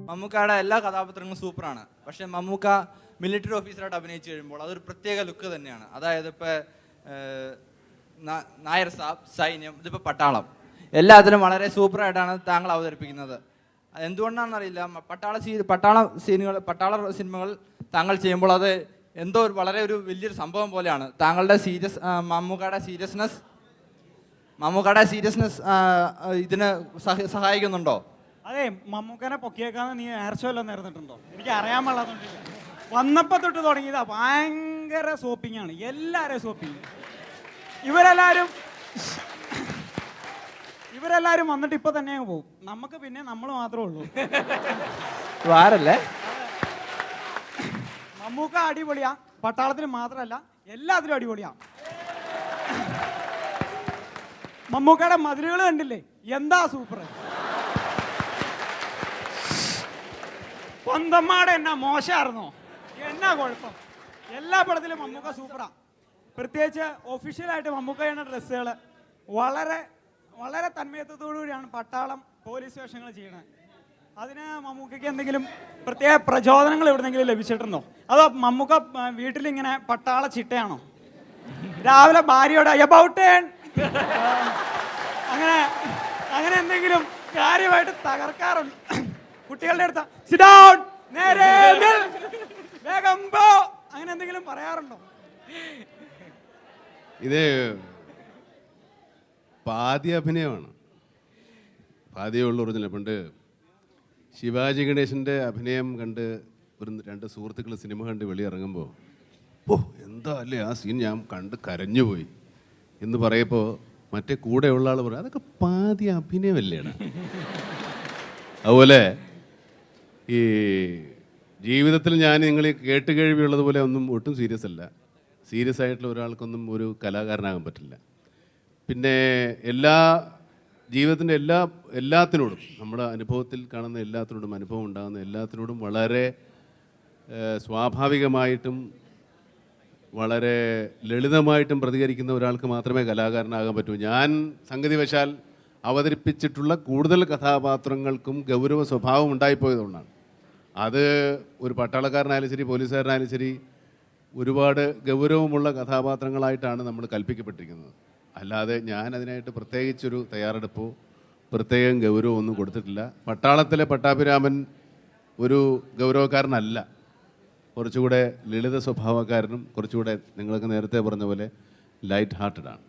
മമ്മൂക്കയുടെ എല്ലാ കഥാപാത്രങ്ങളും സൂപ്പറാണ്. പക്ഷെ മമ്മൂക്ക മിലിറ്ററി ഓഫീസറായിട്ട് അഭിനയിച്ചു കഴിയുമ്പോൾ അതൊരു പ്രത്യേക ലുക്ക് തന്നെയാണ്. അതായത് ഇപ്പോൾ നായർ സാബ്, സൈന്യം, ഇതിപ്പോൾ പട്ടാളം, എല്ലാത്തിലും വളരെ സൂപ്പറായിട്ടാണ് താങ്കൾ അവതരിപ്പിക്കുന്നത്. എന്തുകൊണ്ടാണെന്നറിയില്ല, പട്ടാള സിനിമകൾ താങ്കൾ ചെയ്യുമ്പോൾ അത് എന്തോ വളരെ ഒരു വലിയൊരു സംഭവം പോലെയാണ്. താങ്കളുടെ മമ്മൂക്കയുടെ സീരിയസ്നെസ് ഇതിന് സഹായിക്കുന്നുണ്ടോ? അതെ, മമ്മൂക്കനെ പൊക്കിയേക്കാന്ന് നീ എയർഷോയെല്ലാം നേർന്നിട്ടുണ്ടോ? എനിക്ക് അറിയാൻ പാടില്ല. വന്നപ്പോൾ തൊട്ട് തുടങ്ങിയതാ ഭയങ്കര സോപ്പിംഗ് ആണ്, എല്ലാവരും സോപ്പിങ്. ഇവരെല്ലാരും വന്നിട്ട് ഇപ്പൊ തന്നെ പോകും. നമുക്ക് പിന്നെ നമ്മൾ മാത്രമേ ഉള്ളൂ. വാരല്ലേ? മമ്മൂക്ക അടിപൊളിയാ, പട്ടാളത്തിന് മാത്രമല്ല എല്ലാത്തിലും അടിപൊളിയാ. മമ്മൂക്കയുടെ മതിലുകൾ കണ്ടില്ലേ, എന്താ സൂപ്പർ. പൊന്തമ്മാടെ എന്നാ മോശമായിരുന്നോ, എന്നാ കുഴപ്പം. എല്ലാ പടത്തിലും മമ്മൂക്ക സൂപ്പറാ. പ്രത്യേകിച്ച് ഒഫീഷ്യലായിട്ട് മമ്മൂക്ക ചെയ്യുന്ന ഡ്രസ്സുകൾ വളരെ വളരെ തന്മയത്വത്തോടുകൂടിയാണ് പട്ടാളം പോലീസ് വേഷങ്ങൾ ചെയ്യണത്. അതിന് മമ്മൂക്കയ്ക്ക് എന്തെങ്കിലും പ്രത്യേക പ്രചോദനങ്ങൾ എവിടെന്നെങ്കിലും ലഭിച്ചിട്ടുണ്ടോ? അതോ മമ്മൂക്ക വീട്ടിലിങ്ങനെ പട്ടാള ചിട്ടയാണോ? രാവിലെ ഭാര്യയോട് എബൌട്ട് ടേൺ അങ്ങനെ എന്തെങ്കിലും കാര്യമായിട്ട് തകർക്കാറുണ്ട്? കുട്ടികളുടെ അടുത്ത് സിറ്റ് ഡൗൺ, നേരെ നിൽ, വേഗം പോ, അങ്ങനെ എന്തെങ്കിലും പറയാറുണ്ടോ? ഇത് പാതി അഭിനയമാണ്, പാതിയുള്ള ഒറിജിനൽ. പണ്ട് ശിവാജി ഗണേശൻ്റെ അഭിനയം കണ്ട് രണ്ട് സുഹൃത്തുക്കൾ സിനിമ കണ്ട് വെളിയിറങ്ങുമ്പോൾ എന്താ അല്ലേ ആ സീൻ ഞാൻ കണ്ട് കരഞ്ഞുപോയി എന്ന് പറയപ്പോൾ മറ്റേ കൂടെയുള്ള ആൾ പറയും അതൊക്കെ പാതി അഭിനയമല്ലേടാ. അതുപോലെ ഈ ജീവിതത്തിൽ ഞാൻ നിങ്ങൾ കേട്ട് കേൾവിയുള്ളതുപോലെ ഒന്നും ഒട്ടും സീരിയസ് അല്ല. സീരിയസ് ആയിട്ടുള്ള ഒരാൾക്കൊന്നും ഒരു കലാകാരനാകാൻ പറ്റില്ല. പിന്നെ ജീവിതത്തിൻ്റെ എല്ലാത്തിനോടും, നമ്മുടെ അനുഭവത്തിൽ കാണുന്ന എല്ലാത്തിനോടും, അനുഭവം ഉണ്ടാകുന്ന എല്ലാത്തിനോടും വളരെ സ്വാഭാവികമായിട്ടും വളരെ ലളിതമായിട്ടും പ്രതികരിക്കുന്ന ഒരാൾക്ക് മാത്രമേ കലാകാരനാകാൻ പറ്റൂ. ഞാൻ സംഗതിവശാൽ അവതരിപ്പിച്ചിട്ടുള്ള കൂടുതൽ കഥാപാത്രങ്ങൾക്കും ഗൗരവ സ്വഭാവം ഉണ്ടായിപ്പോയതുകൊണ്ടാണ്. അത് ഒരു പട്ടാളക്കാരനായാലും ശരി, പോലീസുകാരനായാലും ശരി, ഒരുപാട് ഗൗരവമുള്ള കഥാപാത്രങ്ങളായിട്ടാണ് നമ്മൾ കൽപ്പിക്കപ്പെട്ടിരിക്കുന്നത്. അല്ലാതെ ഞാൻ അതിനായിട്ട് പ്രത്യേകിച്ചൊരു തയ്യാറെടുപ്പോ പ്രത്യേകം ഗൗരവം ഒന്നും കൊടുത്തിട്ടില്ല. പട്ടാളത്തിലെ പട്ടാഭിരാമൻ ഒരു ഗൗരവക്കാരനല്ല, കുറച്ചുകൂടെ ലളിത സ്വഭാവക്കാരനും കുറച്ചുകൂടെ നിങ്ങളൊക്കെ നേരത്തെ പറഞ്ഞ പോലെ ലൈറ്റ് ഹാർട്ടഡാണ്.